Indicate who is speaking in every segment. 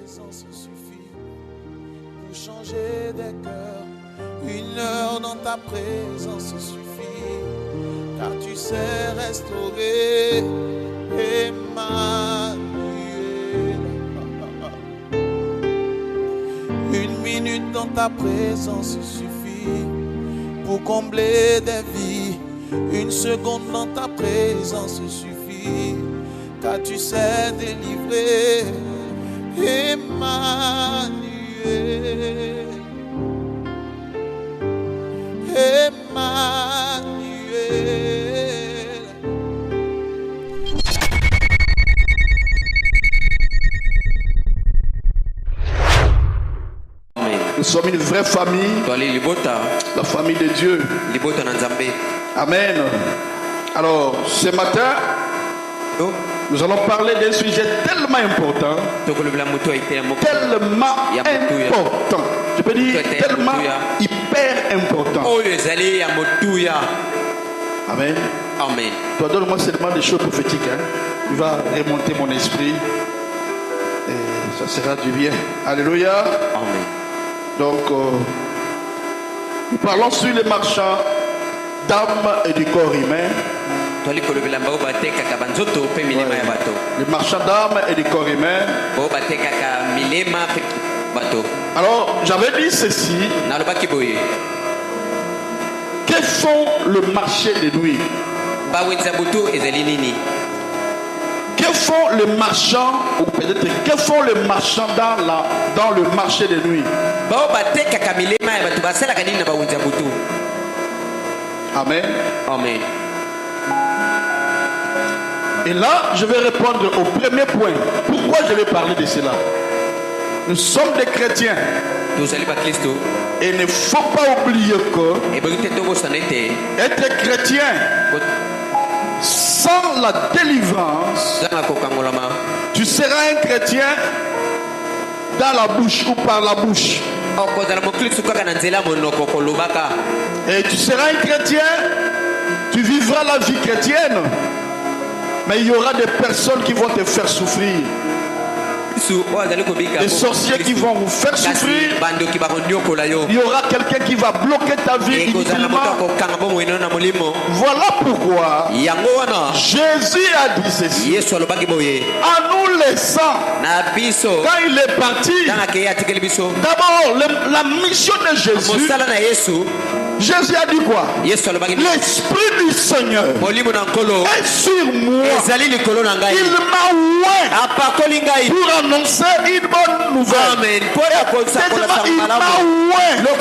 Speaker 1: présence suffit pour changer des cœurs. 1 heure dans ta présence suffit, car tu sais restaurer. Emmanuel. 1 minute dans ta présence suffit pour combler des vies. 1 seconde dans ta présence suffit, car tu sais délivrer. Emmanuel. Emmanuel.
Speaker 2: Nous sommes une vraie famille, la famille de Dieu. Amen. Alors, ce matin, nous allons parler d'un sujet tellement important. Tellement important. Je peux dire tellement hyper important. Amen.
Speaker 3: Amen.
Speaker 2: Toi, donne-moi seulement des choses prophétiques. Il va remonter mon esprit. Et ça sera du bien. Alléluia.
Speaker 3: Amen.
Speaker 2: Donc, nous parlons sur les marchands d'âme et du corps humain. Les marchands d'âme et du corps humain. Alors, j'avais dit ceci. Quels sont le marché de nuit? Que font les marchands, ou peut-être que font les marchands dans le marché de nuit? Amen.
Speaker 3: Amen.
Speaker 2: Et là, je vais répondre au premier point. Pourquoi je vais parler de cela? Nous sommes des chrétiens. Et il ne faut pas oublier que être chrétien sans la délivrance, tu seras un chrétien dans la bouche ou par la bouche. Et tu seras un chrétien, tu vivras la vie chrétienne, mais il y aura des personnes qui vont te faire souffrir. Des sorciers qui vont vous faire souffrir. Il y aura quelqu'un qui va bloquer ta vie inutilement. Voilà pourquoi Jésus a dit ceci. En nous laissant, quand il est parti, d'abord la mission de Jésus, Jésus a dit quoi? L'Esprit du Seigneur est sur moi. Il m'a oint pour annoncer une bonne nouvelle.
Speaker 3: Amen.
Speaker 2: Il m'a oint pour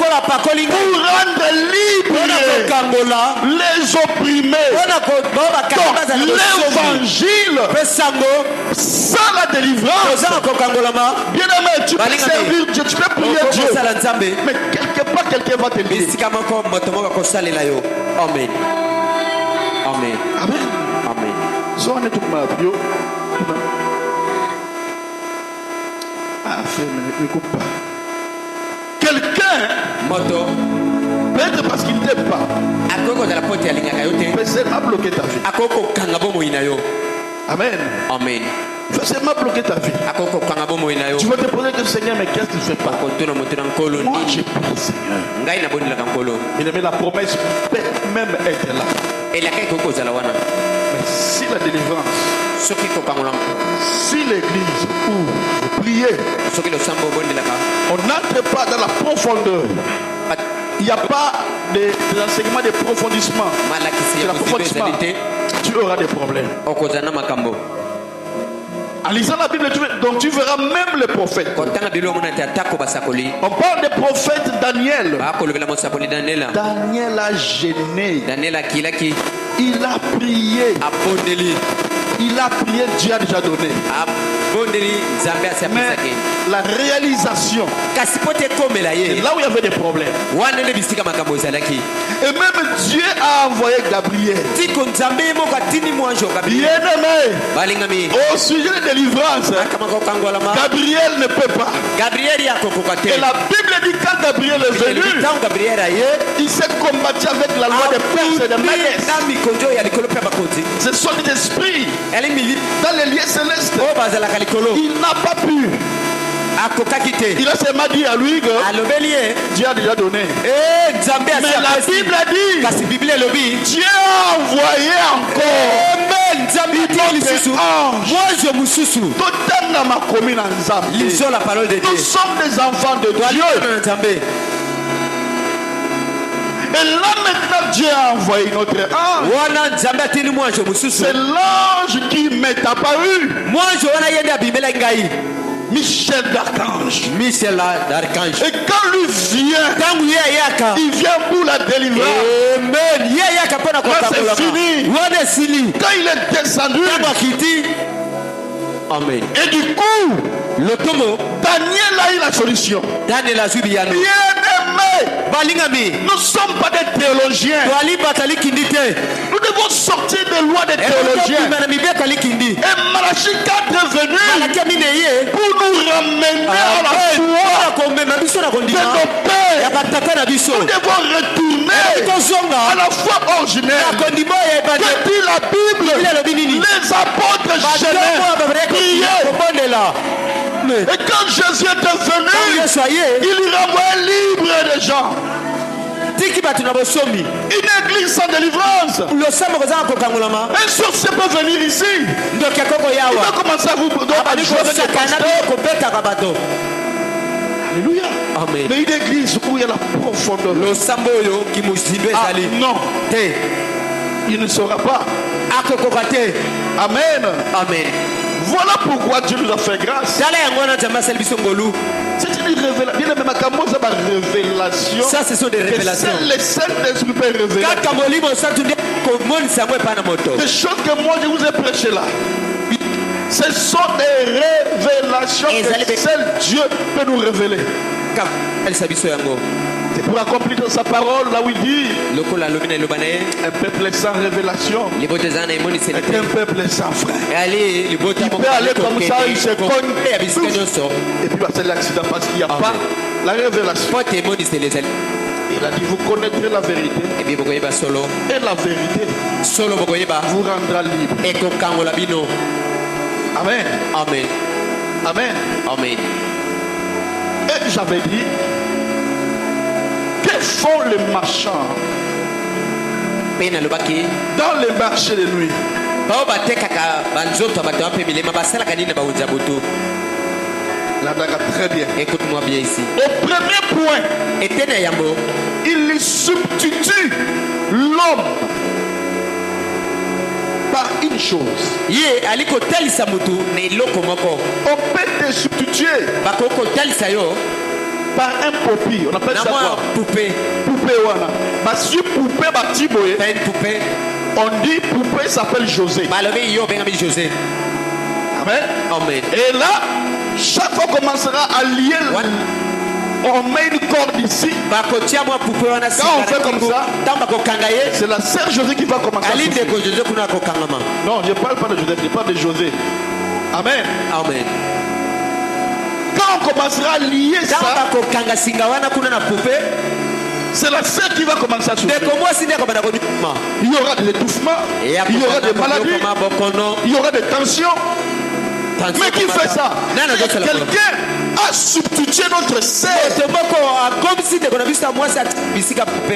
Speaker 2: rendre libre les opprimés. Donc l'évangile sans la délivrance, bien aimé, tu peux servir Dieu, tu peux prier Dieu, mais quelque part quelqu'un va te dire.
Speaker 3: Amen. Amen.
Speaker 2: Amen.
Speaker 3: Amen.
Speaker 2: So on est tout mal. Ah, frère, ne coupe pas. Quelqu'un, peut-être parce qu'il ne t'aime pas, peut seulement bloquer ta vie. Amen.
Speaker 3: Amen.
Speaker 2: Il faut seulement bloquer ta vie. Tu vas te poser que Seigneur, mais qu'est-ce que tu fais pas? Moi, j'ai pris Seigneur. Mais la promesse peut même être là. Mais si la délivrance, si l'église où vous priez, on n'entre pas dans la profondeur, il n'y a pas d'enseignement de profondissement. Tu auras des problèmes. En lisant la Bible, donc tu verras même les prophètes. On parle des prophètes Daniel. Daniel a gêné. Il a prié. Il a prié, Dieu a déjà donné. Mais la réalisation, c'est là où il y avait des problèmes. Et même Dieu a envoyé Gabriel. Bien-aimé, au sujet de délivrance, Gabriel ne peut pas. Et la Bible dit quand Gabriel est venu, il s'est combattu avec la loi des Perses et des Médès. Ce sont des esprits dans les lieux célestes. Il n'a pas pu. Il a seulement dit à lui que Dieu a déjà donné. Mais la Bible a dit Dieu a envoyé encore.
Speaker 3: Lisons la parole de Dieu.
Speaker 2: Nous sommes des enfants de Dieu. Et là maintenant Dieu a envoyé notre ange. C'est l'ange qui m'est apparu. Michel d'archange. Et quand lui vient, il vient pour la délivrer. Là c'est fini. Quand il est descendu,
Speaker 3: Amen.
Speaker 2: et du coup, Daniel a eu la solution. Bien-aimé, nous ne sommes pas des théologiens. Nous devons sortir des lois des théologiens. Et Malachie 4 est venu pour nous ramener à la foi de nos pères. Nous devons retourner à la foi originelle. Depuis la Bible, les apôtres généraux priaient. Et quand Jésus est venu, il lui renvoyait libre des gens. Une église sans délivrance. Un sorcier peut venir ici. Il va commencer à vous Alléluia.
Speaker 3: Amen.
Speaker 2: Mais une église où il y a la profondeur. Non. Il ne saura pas. Amen.
Speaker 3: Amen.
Speaker 2: Voilà pourquoi Dieu nous a fait grâce. C'est une révélation.
Speaker 3: Ça, ce sont des révélations.
Speaker 2: Les Saint-Esprit peut révéler. Des choses que moi je vous ai prêchées là. Ce sont des révélations que seul Dieu peut nous révéler. C'est pour accomplir sa parole là où il dit un peuple sans révélation est un peuple sans frère. Il peut aller comme ça, il se cogne et puis c'est l'accident parce qu'il n'y a pas la révélation. Il a dit vous connaîtrez la vérité et la vérité vous rendra libre. Amen.
Speaker 3: Amen.
Speaker 2: Amen.
Speaker 3: Amen.
Speaker 2: Et j'avais dit, que font les marchands dans les marchés de nuit? Très bien.
Speaker 3: Écoute-moi bien ici.
Speaker 2: Au premier point, il substitue l'homme par une chose. On peut te substituer par un popi. On appelle ça quoi?
Speaker 3: Poupée.
Speaker 2: Poupée, voilà. Parce que poupée, on dit poupée s'appelle José. Amen.
Speaker 3: Amen.
Speaker 2: Et là, chaque fois qu'on commencera à lier, on met une corde ici. Quand on fait comme ça, c'est la sœur José qui va commencer à souffrir. Non, je ne parle pas de José, je parle de José. Amen.
Speaker 3: Amen.
Speaker 2: Quand on commencera à lier ça, c'est la sœur qui va commencer à souffrir. Il y aura des étouffements, il y aura des maladies, il y aura des tensions. Mais qui fait ça? Quelqu'un a substitué notre sœur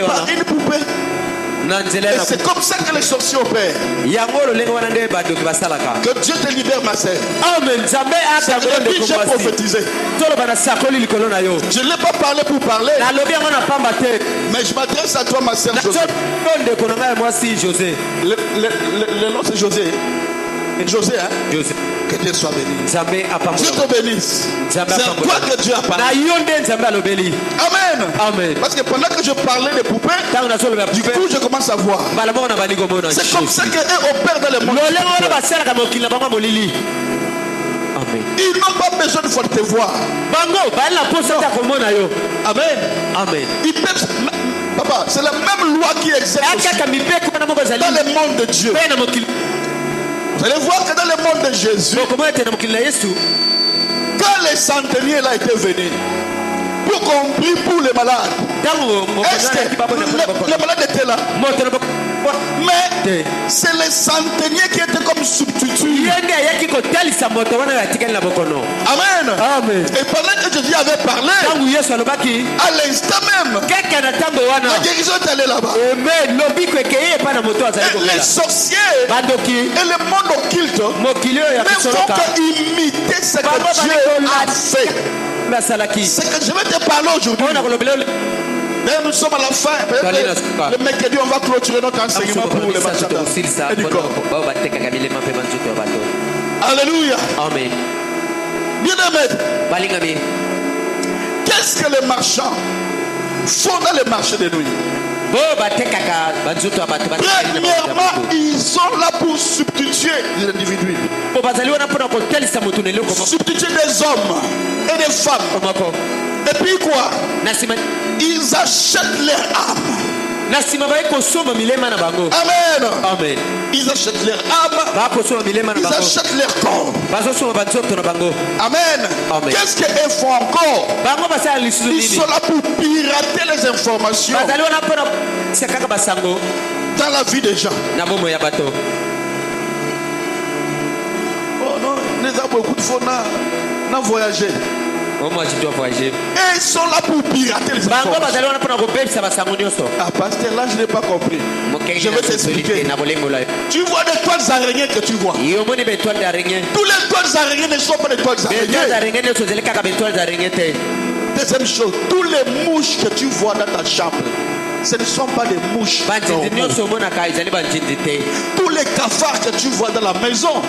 Speaker 2: par une poupée. Et c'est comme ça que les sorciers opèrent. Que Dieu te libère, ma sœur.
Speaker 3: Amen.
Speaker 2: J'ai prophétisé. Je ne l'ai pas parlé pour parler. Mais je m'adresse à toi, ma sœur José. Le nom c'est José. José, hein?
Speaker 3: José.
Speaker 2: Que Dieu soit béni. Dieu te bénisse. C'est à toi que Dieu a parlé. Amen.
Speaker 3: Amen.
Speaker 2: Parce que pendant que je parlais des poupées, du coup je commence à voir. C'est comme ça qu'eux opèrent dans le monde.
Speaker 3: Amen.
Speaker 2: Ils n'ont pas besoin de te voir. Amen.
Speaker 3: Amen.
Speaker 2: Ils peuvent... Papa, c'est la même loi qui exerce dans le monde de Dieu. Vous allez voir que dans le monde de Jésus, quand les centeniers là étaient venus, pour qu'on prie pour les malades. Est-ce que les malades étaient là? Mais c'est les centeniers qui étaient comme substituts. Amen. Et pendant que Jésus avait parlé, à l'instant même, la guérison est allée là-bas. Les sorciers et le monde occulte ne font qu'imiter ce que Dieu a fait. C'est que je vais te parler aujourd'hui. Nous sommes à la fin. Le mercredi, on va clôturer notre enseignement pour les marchands. Alléluia.
Speaker 3: Amen.
Speaker 2: Bien-aimés, qu'est-ce que les marchands font dans les marchés de nuit? Premièrement, ils sont là pour substituer les individus. Substituer des hommes et des femmes. Et puis quoi? Ils achètent leur âme. Amen. Ils achètent leur âme. Ils achètent leur corps. Amen. Qu'est-ce qu'ils font encore? Ils sont là pour pirater les informations dans la vie des gens. Oh non, les a beaucoup de fois n'a voyagé.
Speaker 3: Moi, je dois voyager.
Speaker 2: Et ils sont là pour pirater les informations. Ah, pasteur, là, je n'ai pas compris. Je vais t'expliquer. Tu vois des toiles araignées que tu vois. Tous les toiles araignées ne sont pas des toiles araignées. Deuxième chose, tous les mouches que tu vois dans ta chambre, ce ne sont pas des mouches. Tous les cafards que tu vois dans la maison.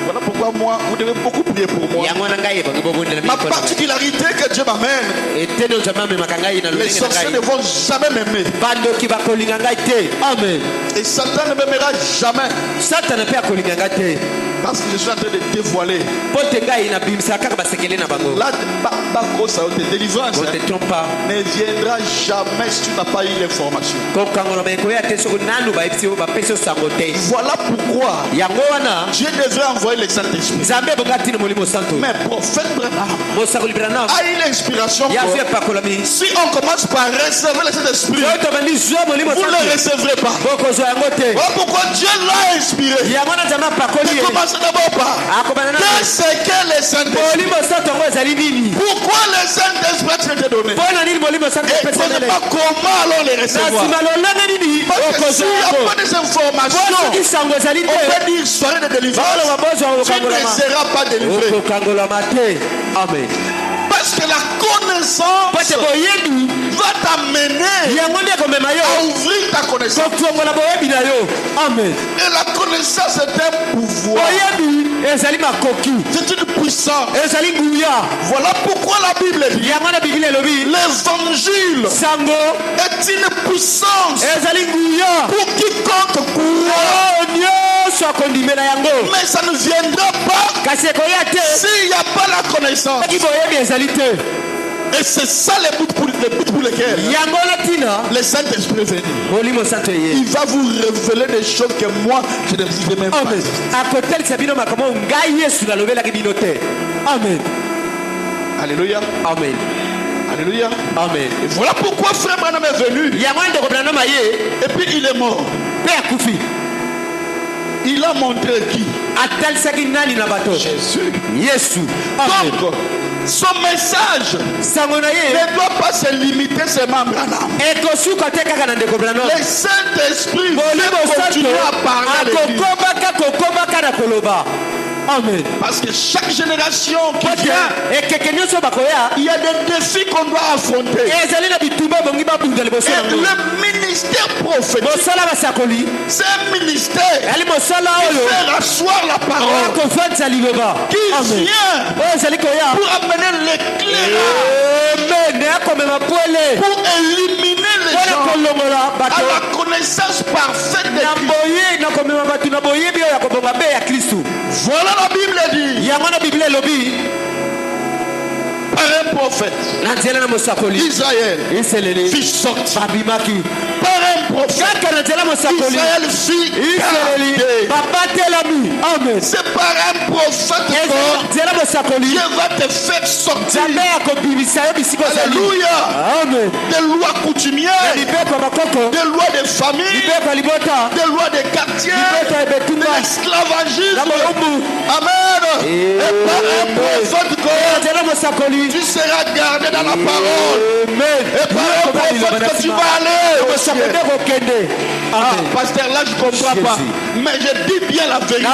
Speaker 2: Voilà pourquoi moi, vous devez beaucoup prier pour moi. Ma particularité que Dieu m'amène, les sorciers ne vont jamais m'aimer.
Speaker 3: Amen.
Speaker 2: Et Satan ne m'aimera jamais. Parce que je suis en train de dévoiler. Là, tes délivrances ne viendra jamais si tu n'as pas eu l'information. Voilà pourquoi Dieu devrait envoyer les Saint-Esprit. Mais prophète Branham a eu l'inspiration. Si on commence par recevoir le Saint-Esprit, vous ne le recevrez pas. Voilà pourquoi Dieu l'a inspiré. Ne commencez d'abord par qu'est-ce que le Saint-Esprit? Pourquoi le Saint-Esprit t'est donné? Et connaissez pas comment alors les recevoir. Parce que s'il n'y a pas des informations, on peut dire soirée de délivrance, tu ne seras pas délivré.
Speaker 3: Amen.
Speaker 2: Parce que la connaissance va t'amener à ouvrir ta connaissance.
Speaker 3: Amen.
Speaker 2: Et la connaissance est un pouvoir. C'est une puissance. Voilà pourquoi la Bible dit l'évangile est une puissance pour quiconque croit. Mais ça ne viendra pas s'il n'y a pas la connaissance. Et c'est ça le but pour lesquels le Saint-Esprit est venu. Il va vous révéler des choses que moi je ne vivais même pas.
Speaker 3: Amen.
Speaker 2: Alléluia.
Speaker 3: Amen.
Speaker 2: Alléluia.
Speaker 3: Amen.
Speaker 2: Et voilà pourquoi frère Branham est venu. Et puis il est mort. Il a montré qui?
Speaker 3: Jésus.
Speaker 2: Donc, son message ne doit pas se limiter seulement à Branham. Le Saint-Esprit veut continuer à parler à l'église.
Speaker 3: Amen.
Speaker 2: Parce que chaque génération qui vient, il y a des défis qu'on doit affronter. Et le ministère prophétique, c'est un ministère qui fait rasseoir la parole, qui vient pour amener l'éclairage, pour éliminer les gens à la connaissance parfaite de Christ. Voilà la Bible dit. Par un prophète, Israël fut sorti. Par un prophète, Israël fut gardé. C'est par un prophète Dieu va te faire sortir. Alléluia.
Speaker 3: Amen.
Speaker 2: Des lois coutumières, des lois de famille, des lois de quartier, de l'esclavagisme. Amen. Et par un prophète God, tu seras gardé dans la parole. Et par un prophète que tu vas aller. Pasteur, là je ne comprends pas. Mais je dis bien la vérité.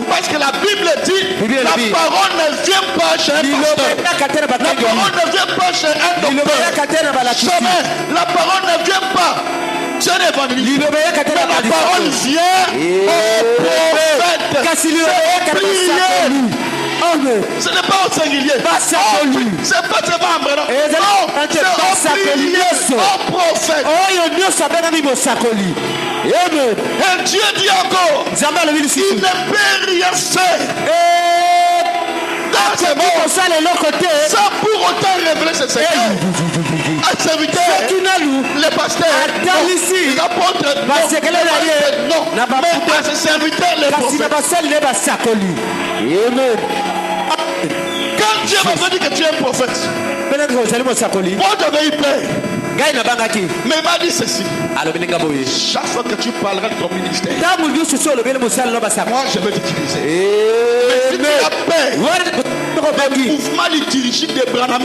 Speaker 2: Parce que la Bible dit la parole ne vient pas chez un pasteur. La parole ne vient pas chez un docteur. Jamais. La parole ne vient pas chez un évangéliste. Mais la parole vient au prophète. Ce n'est pas au singulier. C'est pas seulement non. C'est au plié, au prophète. Et Dieu dit encore, il ne peut rien faire. Sans pour autant révéler ses secrets. Un serviteur, les pasteurs, les apôtres, non. Mais à ses serviteurs, les prophètes. Quand Dieu m'a dit que tu es un prophète, moi j'avais eu peur. Mais il m'a dit ceci. Chaque fois que tu parleras de ton ministère, moi je vais t'utiliser. Mais si tu as peur, le mouvement liturgique de Branham,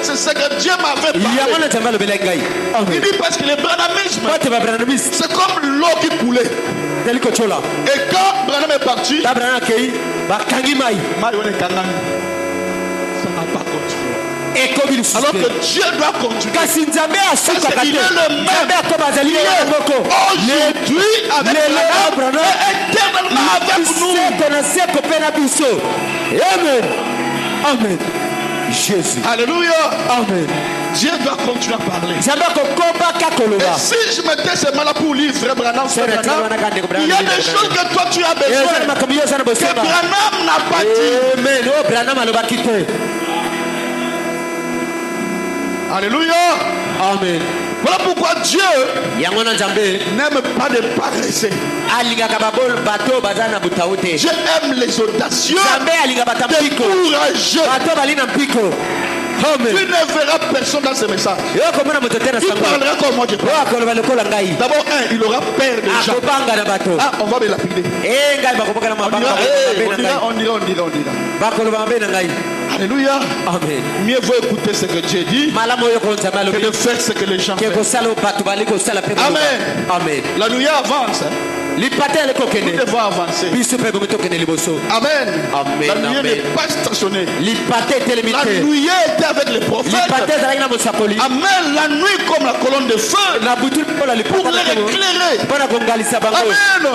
Speaker 2: c'est ce que Dieu m'avait parlé. Il dit parce que le branhamisme, c'est comme l'eau qui coulait. Et quand Branham est parti, ça n'a pas continué. Alors que Dieu doit continuer. Parce qu'il est le même. Aujourd'hui avec Branham et éternellement avec nous.
Speaker 3: Amen. Amen. Jésus.
Speaker 2: Alléluia.
Speaker 3: Amen.
Speaker 2: Dieu doit continuer à parler. Et si je mettais ces mains là pour lire frère Branham, il y a des choses que toi tu as besoin que Branham n'a pas dit. Alléluia.
Speaker 3: Amen.
Speaker 2: Voilà pourquoi Dieu n'aime pas les paresseux. Dieu aime les audacieux, les courageux. Tu ne verras personne dans ce message. Il parlera comme moi je parle. D'abord, il aura peur des gens. Ah, on va me lapider. On dira. Alléluia.
Speaker 3: Amen.
Speaker 2: Mieux vaut écouter ce que Dieu dit que de faire ce que les gens font. Amen.
Speaker 3: Amen.
Speaker 2: La nuit avance. Nous devons avancer. Amen. La nuit n'est pas stationnée. La nuit était avec les prophètes. Amen. La nuit comme la colonne de feu pour les éclairer.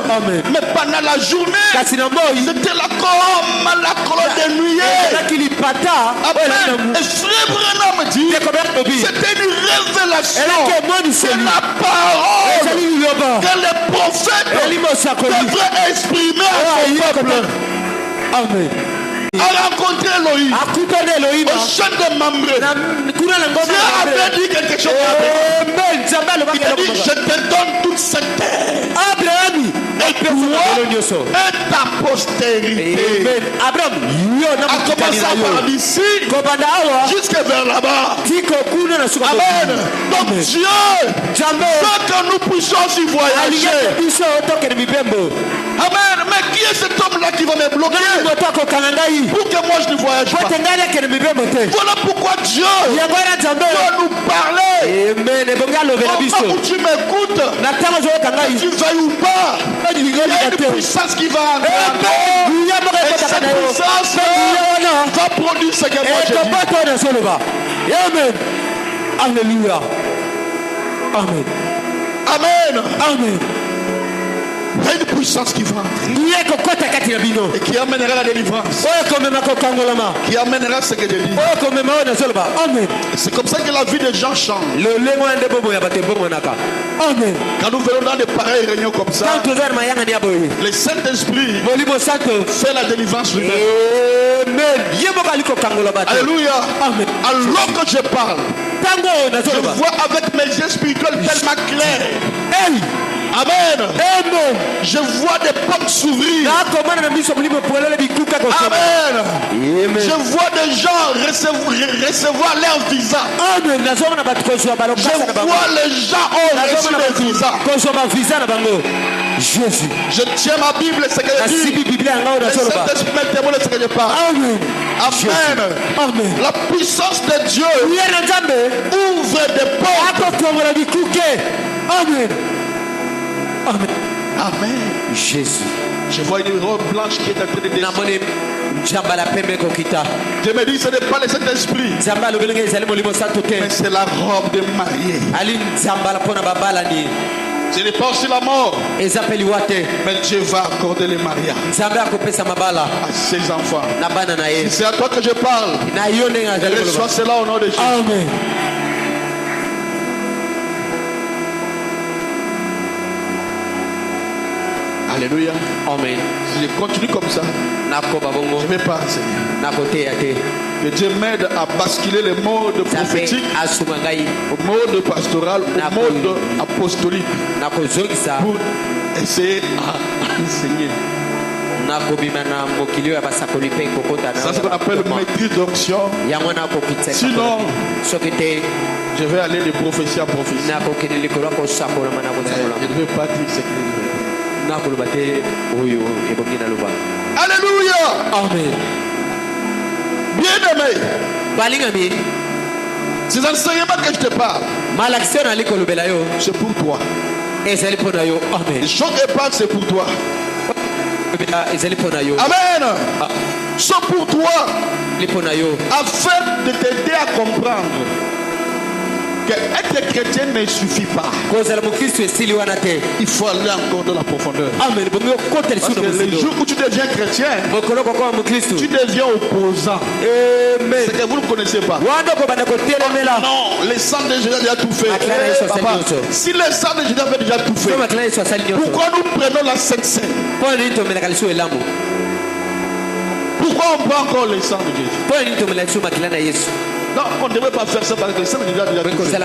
Speaker 2: Amen. Mais pendant la journée, c'était comme la colonne de nuit. Amen. Et frère Branham dit, c'était une révélation. C'est la parole que les prophètes devrait exprimer à son peuple.
Speaker 3: Amen.
Speaker 2: A rencontré Elohim au champ de Mamré. Dieu avait dit quelque chose. Il a dit, je te donne toute cette terre. Et toi et ta postérité. A commencé par d'ici jusqu'à vers là-bas. Amen. Donc Dieu veut que nous puissions aussi voyager. Amen. Mais qui est cet homme-là qui va me bloquer pour que moi je ne voyage pas? Voilà pourquoi Dieu doit nous parler. Au moment où tu m'écoutes, tu veilles ou pas, il y a une puissance qui va entrer. Et cette puissance va produire ce que moi je dis.
Speaker 3: Amen. Alléluia. Amen.
Speaker 2: Amen.
Speaker 3: Amen.
Speaker 2: Il y a une puissance qui va entrer et qui amènera la délivrance, qui amènera ce que Dieu dit. C'est comme ça que la vie des gens change. Quand nous venons dans des pareilles réunions comme ça, le Saint-Esprit fait la délivrance lui-même. Alléluia. Alors que je parle, je vois avec mes yeux spirituels tellement clairs Amen. Amen. Je vois des portes s'ouvrir. Amen. Je vois des gens recevoir leur visa. Amen. Je vois les gens recevoir leur visa. Jésus. Je tiens ma Bible, c'est ce que je dis. Le Saint-Esprit me témoigne ce que je parle. Amen. Amen. Amen. La puissance de Dieu ouvre des portes. Amen. Amen. Amen. Jésus. Je vois une robe blanche qui est en train de descendre. Je me dis, ce n'est pas le Saint-Esprit, mais c'est la robe de mariée. Ce n'est pas aussi la mort, mais Dieu va accorder le mariage à ses enfants. Si c'est à toi que je parle, reçois cela au nom de Jésus. Amen. Alléluia. Amen. Si je continue comme ça, je ne vais pas enseigner. Que Dieu m'aide à basculer le mode prophétique au mode pastoral, au mode apostolique pour essayer à enseigner. Ça, c'est ce qu'on appelle maîtrise d'onction. Sinon, je vais aller de prophétie à prophétie. Je ne vais pas dire ce que je veux. Alléluia. Amen. Bien-aimé, ces enseignements que je te parle, c'est pour toi. Les choses que je parle, c'est pour toi. Amen. C'est pour toi, afin de t'aider à comprendre que être chrétien ne suffit pas. Il faut aller encore dans la profondeur. Parce que le jour où tu deviens chrétien, tu deviens opposant. C'est que vous ne connaissez pas. Non, le sang de Jésus a déjà tout fait. Papa, si le sang de Jésus avait déjà tout fait, pourquoi nous prenons la Sainte Seine? Pourquoi on prend encore le sang de Jésus? Non, on ne devrait pas faire ça parce que le sang de Jésus a déjà tout fait.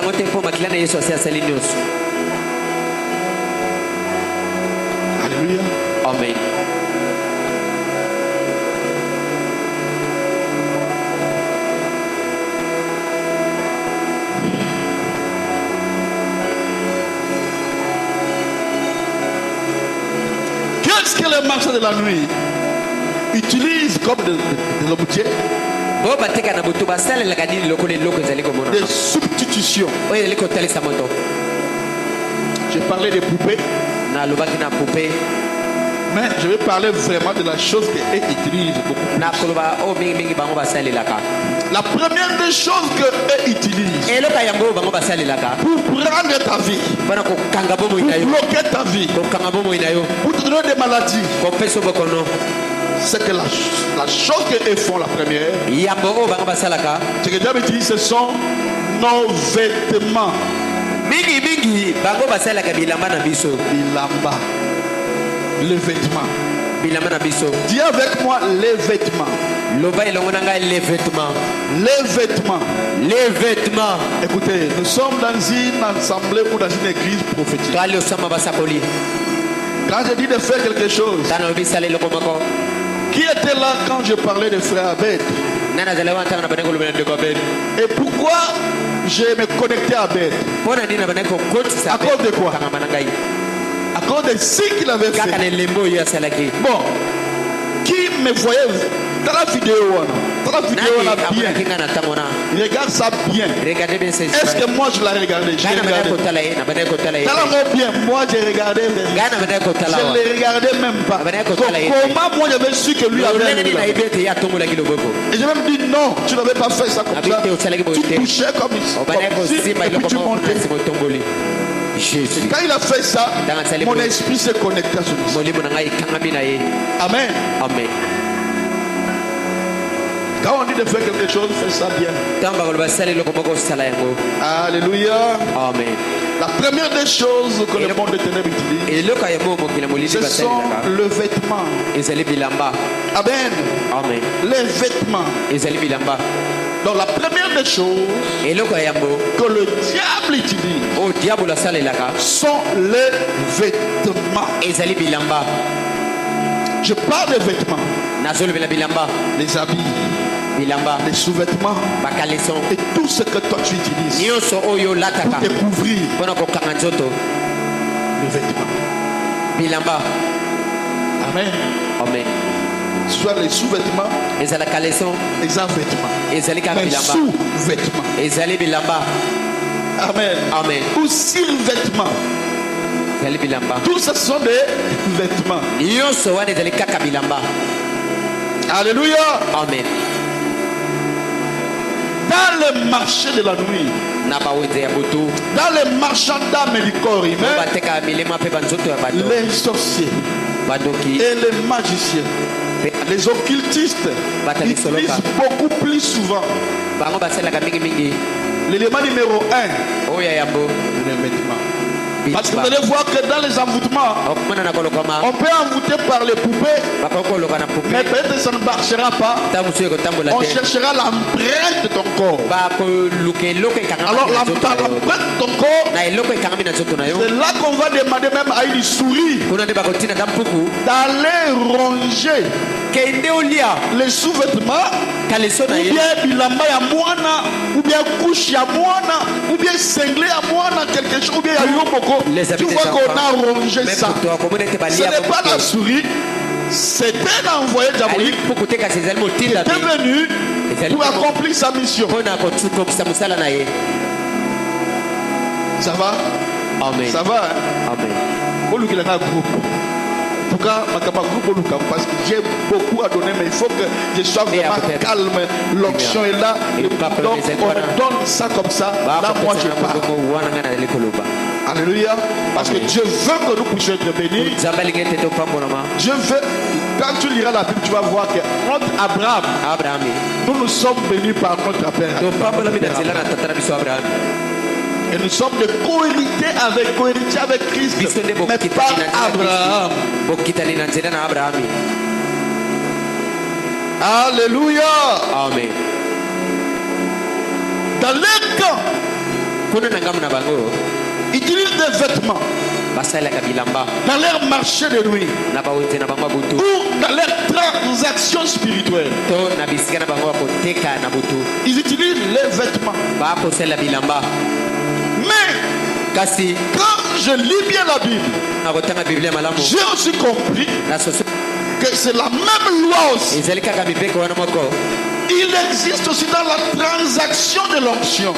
Speaker 2: Alléluia. Amen. Qu'est-ce que les marchands de la nuit utilisent comme des objets? Des substitutions. J'ai parlé des poupées, mais je vais parler vraiment de la chose qu'eux utilisent beaucoup. La première des choses qu'eux utilisent pour prendre ta vie, pour bloquer ta vie, pour te donner des maladies, c'est que la chose qu'ils font la première, c'est que Dieu me dit, ce sont nos vêtements. Bilamba. Les vêtements. Dis avec moi les vêtements. Les vêtements. Les vêtements. Écoutez, nous sommes dans une assemblée ou dans une église prophétique. Quand je dis de faire quelque chose, qui était là quand je parlais de frère Abed? Et pourquoi je me connectais à Abed? À cause de quoi? À cause de ce qu'il avait fait. Bon, qui me voyait dans la vidéo, bien. Regarde ça bien. Est-ce que moi je l'ai regardé? Je l'ai regardé. Bien, moi j'ai regardé. Je ne l'ai regardé même pas. Comment moi j'avais su que lui avait regardé? Et j'ai même dit non, tu n'avais pas fait ça comme ça. Tu touchais comme si, et puis tu montais. Quand il a fait ça, mon esprit s'est connecté à celui-ci. Amen. Amen. Quand on dit de faire quelque chose, fais ça bien. Alléluia. Amen. La première des choses que le monde de ténèbres utilise, ce sont le vêtement. Amen. Amen. Les vêtements. Donc la première des choses que le diable utilise sont les vêtements. Je parle des vêtements, les habits, les sous-vêtements et tout ce que toi tu utilises pour te couvrir. Les vêtements. Amen.
Speaker 3: Amen.
Speaker 2: Soit les sous-vêtements, les vêtements, les sous-vêtements. Amen.
Speaker 3: Amen.
Speaker 2: Ou sur-vêtements. Tout ce sont des vêtements. Alléluia.
Speaker 3: Amen.
Speaker 2: Dans le marché de la nuit, dans les marchands d'âmes et du corps humain, les sorciers et les magiciens, les occultistes utilisent beaucoup plus souvent l'élément numéro 1, les vêtements. Parce que vous allez voir que dans les envoûtements, on peut envoûter par les poupées, mais peut-être ça ne marchera pas. On cherchera l'empreinte de ton corps. Alors l'empreinte de ton corps, c'est là qu'on va demander même à une souris d'aller ronger les sous-vêtements, ou bien bilamba ya moana, ou bien couche ya moana, ou bien cinglé ya moana, quelque chose, ou bien ya yomoko. Tu vois qu'on a rongé ça. Ce n'est pas la souris, c'est un envoyé diabolique qui est venu pour accomplir sa mission. Ça va?
Speaker 3: Amen.
Speaker 2: Ça va, hein?
Speaker 3: Amen.
Speaker 2: En tout cas, parce que j'ai beaucoup à donner, mais il faut que je sois vraiment calme. L'onction est là. Donc, on donne ça comme ça. Là, moi, je parle. Alléluia. Parce que Dieu veut que nous puissions être bénis. Dieu veut. Quand tu liras la Bible, tu vas voir que entre Abraham, nous sommes bénis par notre Père. Et nous sommes de cohéritiers avec Christ, mais par Abraham. Alléluia.
Speaker 3: Amen.
Speaker 2: Dans les camps, ils utilisent des vêtements. Dans leur marché de nuit, ou dans leurs transactions spirituelles, ils utilisent les vêtements. Mais quand je lis bien la Bible, j'ai aussi compris que c'est la même loi aussi. Il existe aussi dans la transaction de l'onction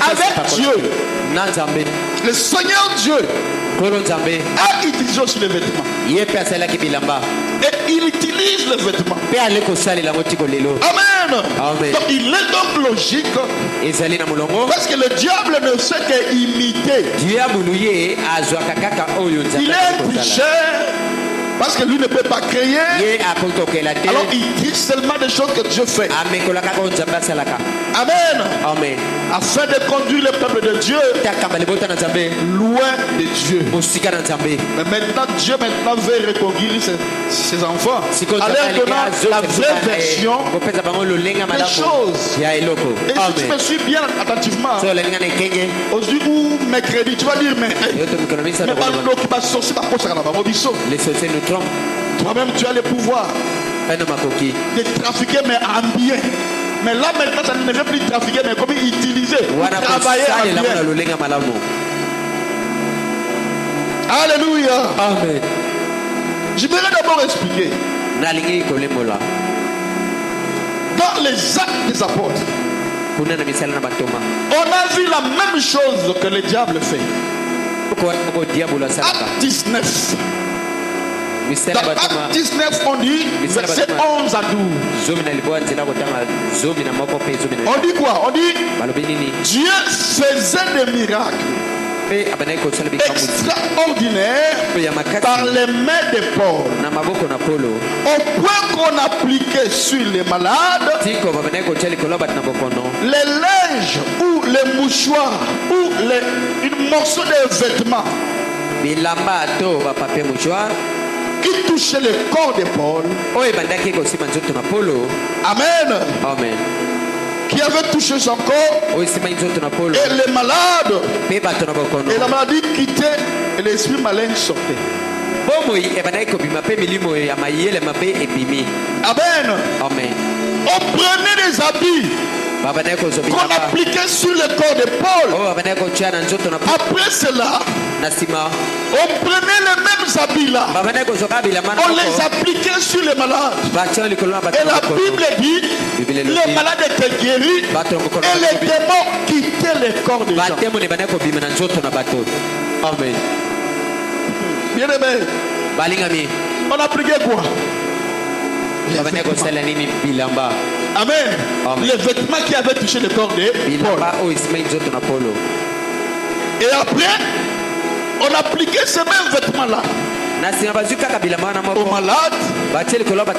Speaker 2: avec Dieu. Le Seigneur Dieu a utilisé aussi les vêtements. Et il utilise les vêtements. Amen. Donc il est donc logique, parce que le diable ne sait qu'imiter. Il est un tricheur, parce que lui ne peut pas créer. Alors il dit seulement des choses que Dieu fait. Amen.
Speaker 3: Amen.
Speaker 2: Afin de conduire le peuple de Dieu loin de Dieu. Mais maintenant Dieu veut reconquérir ses enfants en leur donnant la vraie version des choses. Et si tu me suis bien attentivement, aujourd'hui ou mercredi, tu vas dire mais
Speaker 3: les sorciers nous trompent.
Speaker 2: Toi-même tu as le pouvoir de trafiquer mais en bien. Mais là maintenant ça ne veut plus trafiquer mais comme utiliser, travailler en bien. Alléluia.
Speaker 3: Amen.
Speaker 2: Je vais d'abord expliquer. Dans les actes des apôtres, on a vu la même chose que le diable fait. Acte 19. Dans Acte 19, on dit, verset 11 à 12. On dit quoi? On dit, Dieu faisait des miracles extraordinaires par les mains des pauvres, au point qu'on appliquait sur les malades les linges ou les mouchoirs ou un morceau de vêtements qui touchait le corps de Paul. Amen.
Speaker 3: Amen.
Speaker 2: Qui avait touché son corps. Et les malades. Et la maladie quittait et l'esprit malin sortait. Amen.
Speaker 3: Amen.
Speaker 2: On prenait des habits qu'on appliquait sur le corps de Paul. Après cela, on prenait les mêmes habits là, on les appliquait sur les malades. Et la Bible dit, les malades étaient guéris et les démons quittaient le corps des gens.
Speaker 3: Amen.
Speaker 2: Bien aimé, on appliquait quoi? Amen. Les vêtements qui avaient touché le corps de Paul. Et après, on appliquait ces mêmes vêtements-là aux malades.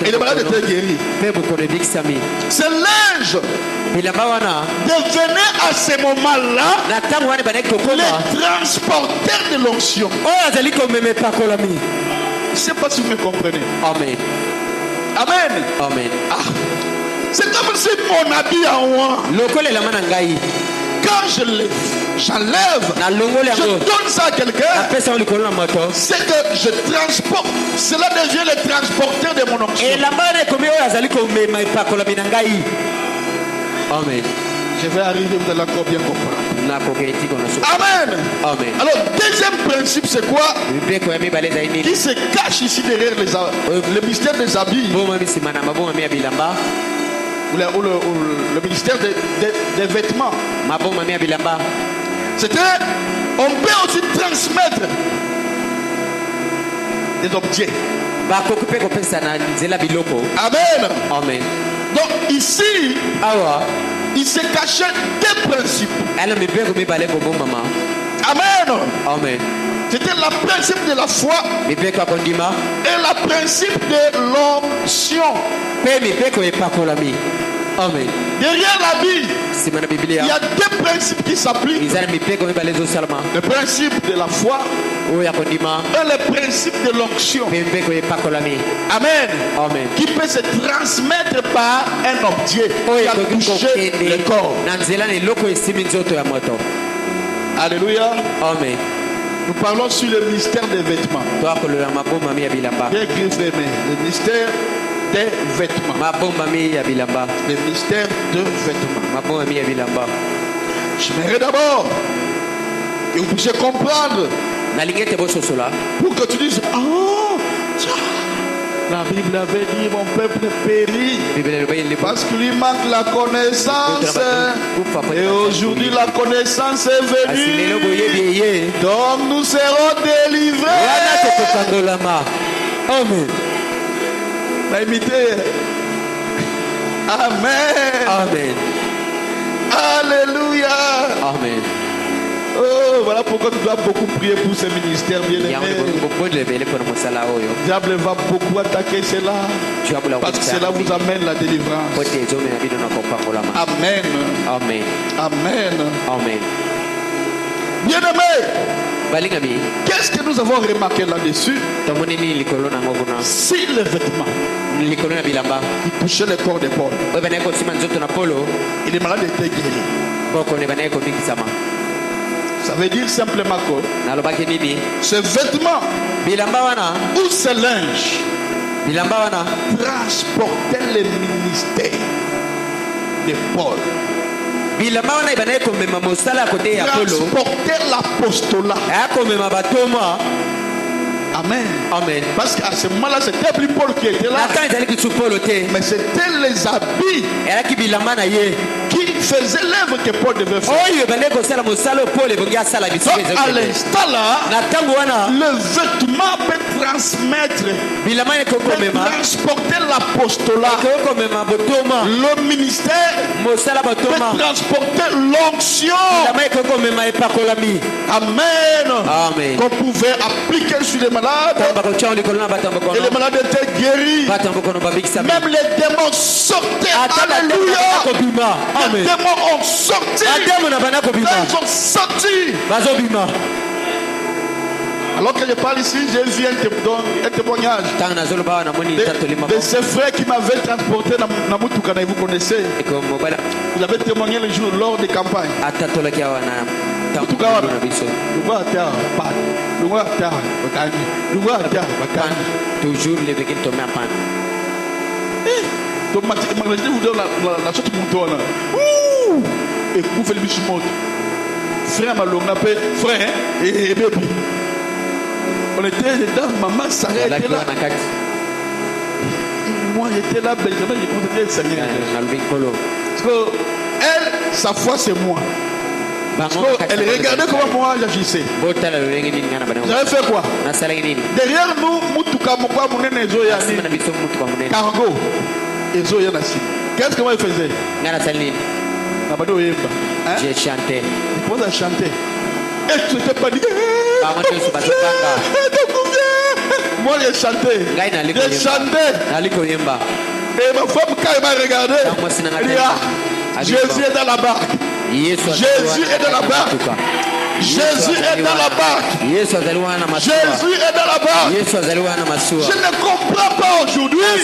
Speaker 2: Et les malades étaient guéris. Ce linge devenait à ce moment-là les transporteurs de l'onction. Je ne sais pas si vous me comprenez.
Speaker 3: Amen.
Speaker 2: Amen.
Speaker 3: Amen.
Speaker 2: Ah. C'est comme si mon habit en moi, quand j'enlève, je donne ça à quelqu'un, c'est que je transporte, cela devient le transporteur de mon onction.
Speaker 3: Amen.
Speaker 2: Je vais arriver, vous allez encore bien comprendre.
Speaker 3: Amen.
Speaker 2: Amen. Alors, deuxième principe, c'est quoi? Qui se cache ici derrière le mystère des habits, ou le ministère des vêtements. C'était, on peut aussi transmettre des objets. Amen.
Speaker 3: Amen.
Speaker 2: Donc ici, il se cachait deux principes. Amen.
Speaker 3: Amen.
Speaker 2: C'était le principe de la foi et le principe de l'onction.
Speaker 3: Amen.
Speaker 2: Derrière la Bible, il y a deux principes qui s'appliquent. Le principe de la foi et le principe de l'onction. Amen.
Speaker 3: Amen.
Speaker 2: Qui peut se transmettre par un objet qui a touché le corps. Alléluia.
Speaker 3: Amen.
Speaker 2: Nous parlons sur le mystère des vêtements. Bien écrit, le mystère des vêtements. Le mystère de vêtements. J'aimerais d'abord que vous puissiez comprendre pour que tu dises, oh, la Bible avait dit mon peuple périt parce qu'il lui manque la connaissance. Et aujourd'hui la connaissance est venue. Donc nous serons délivrés.
Speaker 3: Amen.
Speaker 2: Va imiter. Amen.
Speaker 3: Amen.
Speaker 2: Alléluia.
Speaker 3: Amen.
Speaker 2: Oh, voilà pourquoi tu dois beaucoup prier pour ce ministère bien-aimé. Le diable va beaucoup attaquer cela parce que cela vous amène la délivrance. Amen.
Speaker 3: Amen.
Speaker 2: Amen.
Speaker 3: Amen.
Speaker 2: Bien-aimé, qu'est-ce que nous avons remarqué là-dessus? Si le vêtement qui touchait le corps de Paul, il est malade était guéri. Ça veut dire simplement que ce vêtement ou ce linge transportait le ministère de Paul. Transportait l'apostolat. Amen.
Speaker 3: Amen.
Speaker 2: Parce qu'à ce moment-là, c'était plus Paul qui était là. Mais c'était les habits qui faisaient l'œuvre que Paul devait faire. Donc, à l'instant là, le vêtement peut transmettre, peut transporter l'apostolat. Le ministère peut transporter l'onction. Amen.
Speaker 3: Amen.
Speaker 2: Qu'on pouvait appliquer sur les malades. Et les malades étaient guéris. Même les démons sortaient. Alléluia. Les démons ont sorti. Ils ont sorti. Alors que je parle ici, Jésus un témoignage de ses frères qui m'avaient transporté dans Moutoukana, vous connaissez. Il avait témoigné le jour lors des campagnes.
Speaker 3: Toujours les begin tomber en panne.
Speaker 2: Imaginez vous donne la sorte de mouton. Et vous faites le bichimot. Frère Malonga, frère et bébé. On était dedans, maman s'arrête là. Moi j'étais là, Benjamin, j'ai constaté le Seigneur. Parce que elle, sa foi c'est moi. Parce qu'elle regardait comment moi j'agissais. J'avais fait quoi? Derrière nous, Moutouka Mokwa Mounene Ezoya. Cargo. Ezoya Nassi. Qu'est-ce que moi je faisais?
Speaker 3: J'ai chanté.
Speaker 2: Comment ça chanter? Et tu t'es pas dit. Moi j'ai chanté. J'ai chanté. Et ma femme quand elle m'a regardé, elle dit Jésus est dans la barque. Jésus est dans la barque. Jésus est dans la barque. Jésus est dans la barque. Je ne comprends pas aujourd'hui, mais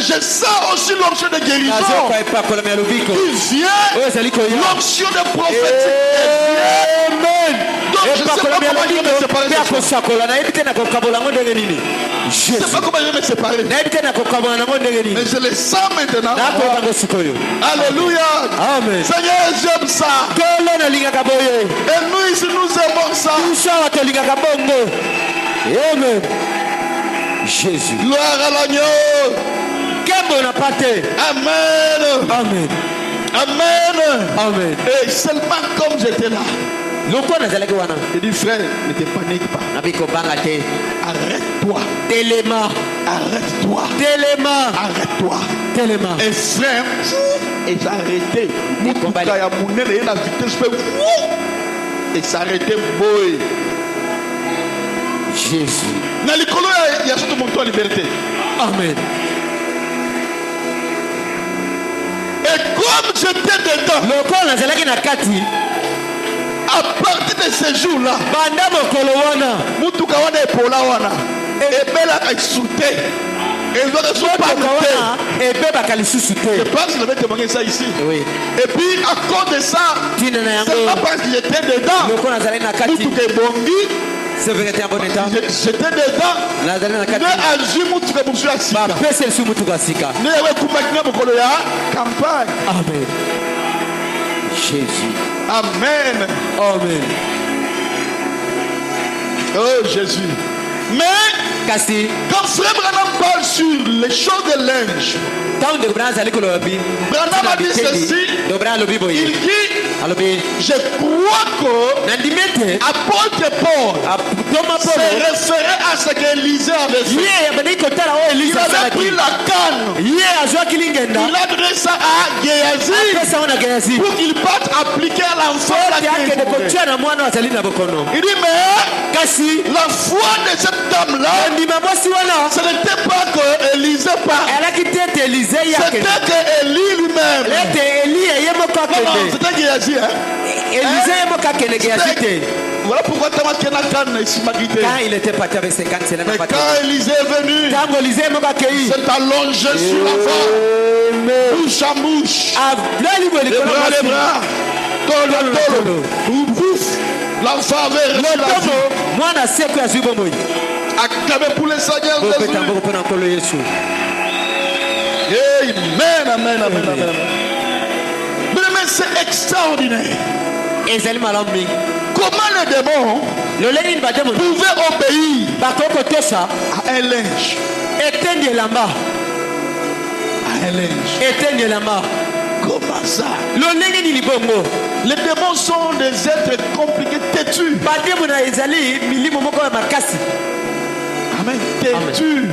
Speaker 2: je sens aussi l'onction de guérison qui vient, l'onction de prophétique. Amen. Donc je ne sais pas comment je vais me séparer de ça. Je ne sais pas comment je vais me séparer. Mais je le sens maintenant. Alléluia.
Speaker 3: Amen.
Speaker 2: Seigneur, j'aime ça. Et nous ici, nous aimons ça.
Speaker 3: Amen. Jésus.
Speaker 2: Gloire à l'agneau. Amen.
Speaker 3: Amen.
Speaker 2: Amen.
Speaker 3: Amen.
Speaker 2: Et seulement comme j'étais là, j'ai dit frère, ne te panique pas. Arrête-toi. Arrête-toi. Arrête-toi. Et frère, et j'ai arrêté. Et s'arrêter boy.
Speaker 3: Jésus.
Speaker 2: Dans l'école, il y a surtout mon toit liberté.
Speaker 3: Amen.
Speaker 2: Et comme j'étais dedans, à partir de ce jour-là, Moutoukawana et Polawana, et Bella exulté. Et ils doivent pas je pense que j'avais témoigné ça ici.
Speaker 3: Oui.
Speaker 2: Et puis à cause de ça, c'est pas parce que j'étais dedans. Moutouka et Bongi.
Speaker 3: C'est vrai que en bon état.
Speaker 2: J'étais dedans. Ne agis Moutouka Moussou Sika. Ne avait Koumakina Mokolo ya campagne.
Speaker 3: Amen. Jésus.
Speaker 2: Amen.
Speaker 3: Amen.
Speaker 2: Oh Jésus. Mais quand Frère Branham parle sur les choses de linge, Branham a dit ceci. Il dit, je crois que apôtre Paul se référait à ce qu'Élisée avait fait. Il avait pris la canne. Il a donné ça à Géasi pour qu'il parte appliquer à l'enfant. Il dit, mais la foi de cette dame-là, ce n'était pas que Élisée parle. C'était que Élie lui-même. C'était Géasi. Voilà pourquoi tu as marqué la canne ici,
Speaker 3: quand il était parti avec ses cannes, c'est la
Speaker 2: mais quand Élisée est venu, c'est allongé sur l'avant, bouche à bouche, les bras, tolo, l'enfant avait reçu la vie. Acclamez pour le Seigneur Jésus. Amen. Mais c'est extraordinaire. Comment le démon pouvait obéir à un linge? À un linge. Comment ça? Les démons sont des êtres compliqués, têtus. Amen. Têtus.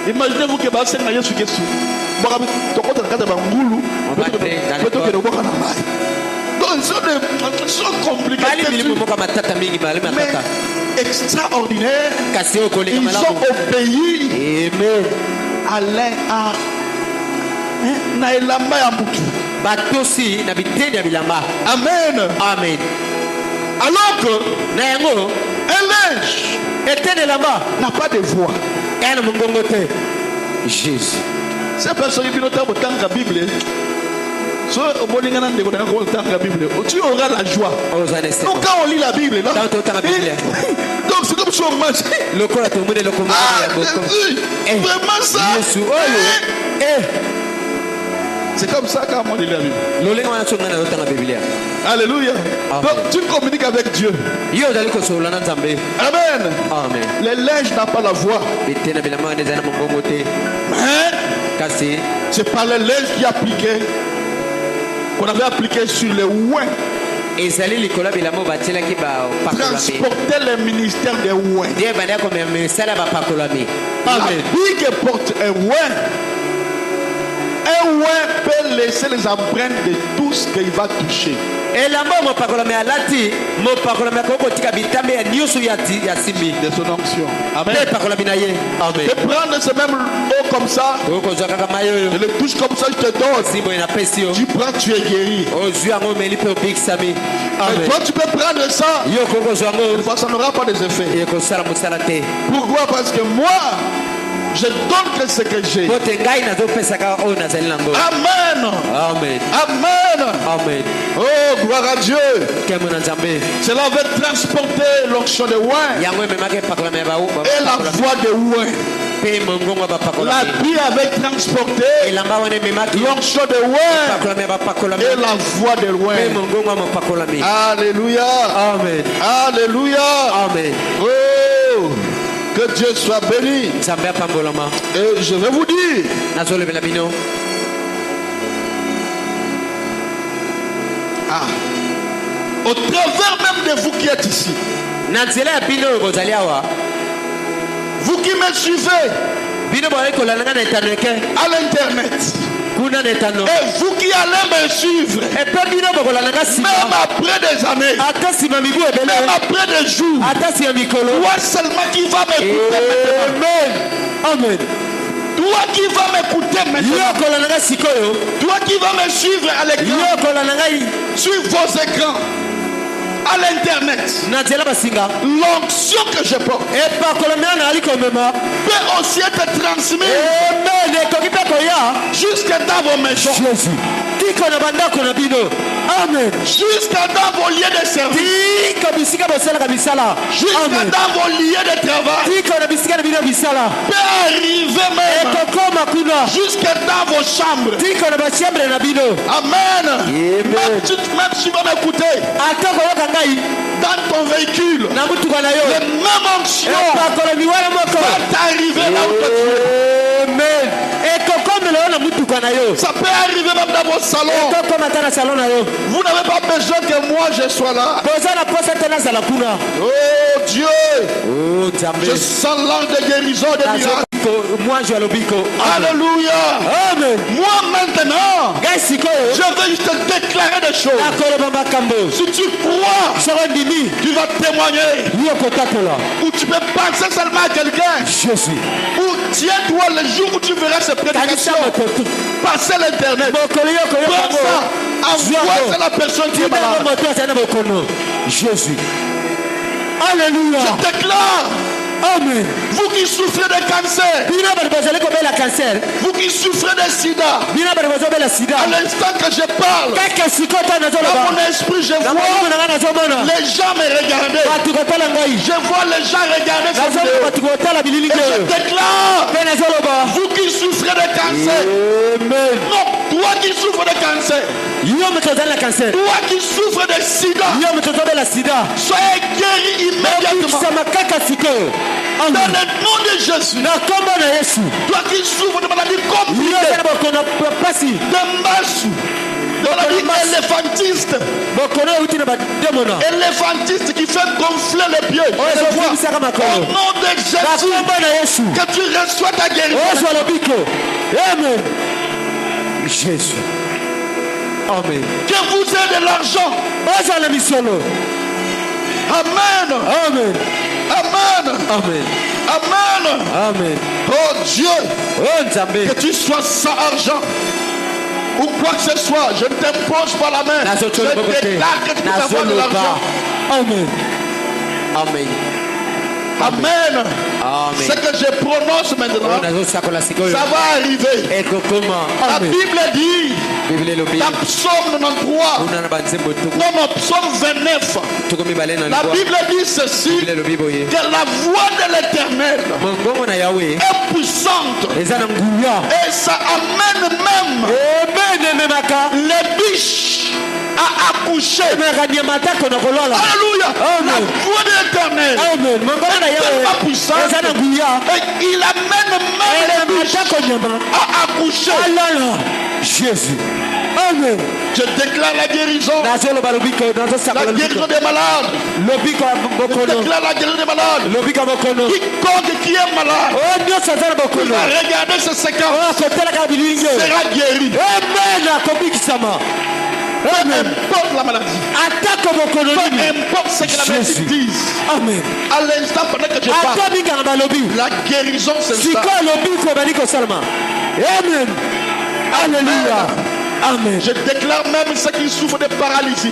Speaker 2: Imaginez-vous que vous avez un sujet. Ils sont compliqués. Mais extraordinaire. Ils ont obéi à Naelamba Yambutu.
Speaker 3: Batosi na bitende ya bilamba.
Speaker 2: Amen.
Speaker 3: Amen.
Speaker 2: Alors que un linge n'a pas de voix.
Speaker 3: Jésus.
Speaker 2: C'est personne qui note autant la Bible. Tu auras la joie. Donc quand on lit la Bible, là, donc c'est comme si on mange. Vraiment ça. C'est comme ça quand on lit la Bible. Alléluia. Donc tu communiques avec Dieu. Amen. Les linges n'ont pas la voix. Mais c'est pas les linges qui appliquaient. Qu'on avait appliqué sur les ouins. Transporter le ministère des ouins. La Bible porte un ouin. Un ouin peut laisser les empreintes de tout ce qu'il va toucher. De son onction. Amen. De prendre ce même eau comme ça, je le touche comme ça, je te donne. Tu prends, tu es guéri. Et toi, tu peux prendre ça. Ça n'aura pas des effets. Pourquoi? Parce que moi, je donne que ce que j'ai. Amen.
Speaker 3: Amen.
Speaker 2: Amen. Amen. Oh, gloire à Dieu. Cela veut transporter l'onction de ouin et la voix de ouin. La Bible avait transporté l'onction de ouin et la voix de ouin. Alléluia.
Speaker 3: Amen.
Speaker 2: Alléluia.
Speaker 3: Amen.
Speaker 2: Oh. Que Dieu soit béni. Et je vais vous dire, au travers même de vous qui êtes ici, vous qui me suivez à l'internet, et vous qui allez me suivre, même après des années, même après des jours, toi seulement qui vas m'écouter maintenant.
Speaker 3: Amen.
Speaker 2: Toi qui vas m'écouter maintenant, toi qui vas me suivre à l'écran, sur vos écrans, à l'internet, l'onction que je porte peut aussi être transmise jusqu'à dans vos maisons. Amen. Jusqu'à dans vos lieux de service, jusqu'à dans vos lieux de travail, peut arriver même jusqu'à dans vos chambres. Amen. Même si tu vas m'écouter dans ton véhicule, le même onction va t'arriver là où tu es.
Speaker 3: Amen.
Speaker 2: Ça peut arriver même dans vos salons. Vous n'avez pas besoin que moi je sois là. Oh Dieu, je sens l'ange de guérison, de miracle. Alléluia.
Speaker 3: Amen.
Speaker 2: Moi maintenant, je vais juste te déclarer des choses. Si tu crois, tu vas témoigner. Ou tu peux penser seulement à quelqu'un. Ou tiens-toi le jour où tu verras ces prédications passer l'internet. Comme ça, envoie la personne qui est malade.
Speaker 3: Jésus. Alléluia.
Speaker 2: Je déclare.
Speaker 3: Amen.
Speaker 2: Vous qui souffrez de cancer, vous qui souffrez de sida, à l'instant que je parle, dans mon esprit, je vois les gens me regarder. Je vois les gens regarder cette vidéo. Et je déclare, vous qui souffrez de cancer, non, toi qui souffres de cancer, toi qui souffres de sida, soyez guéri immédiatement. Dans le nom de Jésus, toi qui souffres de maladies compliquées, de masse, de maladie éléphantiste, éléphantiste qui fait gonfler les pieds. Au nom de Jésus, que tu reçois ta guérison.
Speaker 3: Amen. Jésus. Amen.
Speaker 2: Que vous ayez de l'argent. Amen.
Speaker 3: Amen.
Speaker 2: Amen.
Speaker 3: Amen.
Speaker 2: Amen.
Speaker 3: Amen.
Speaker 2: Oh Dieu. Que tu sois sans argent ou quoi que ce soit, je ne t'impose pas la main. Je déclare que tu peux avoir de l'argent.
Speaker 3: Amen.
Speaker 2: Amen.
Speaker 1: Amen.
Speaker 2: Amen.
Speaker 1: Ce que je prononce maintenant, ça va arriver. La Bible dit, dans Psaume 93, non, Psaume 29, la Bible dit ceci, que la voix de l'Éternel est puissante et ça amène même les biches à accoucher. Alléluia. La voix de l'Éternel est tellement puissante et il amène même les biches à accoucher.
Speaker 3: Jésus. Amen.
Speaker 1: Je déclare la guérison. La guérison des malades. Je déclare la guérison des malades. Quiconque qui est malade, qui va regarder ce séquence sera guéri. Peu importe la maladie. Peu importe ce que la médecine dise.
Speaker 3: Amen.
Speaker 1: À l'instant pendant que je parle, la guérison s'installe.
Speaker 3: Amen. Alléluia. Amen.
Speaker 1: Je déclare même ceux qui souffrent de paralysie.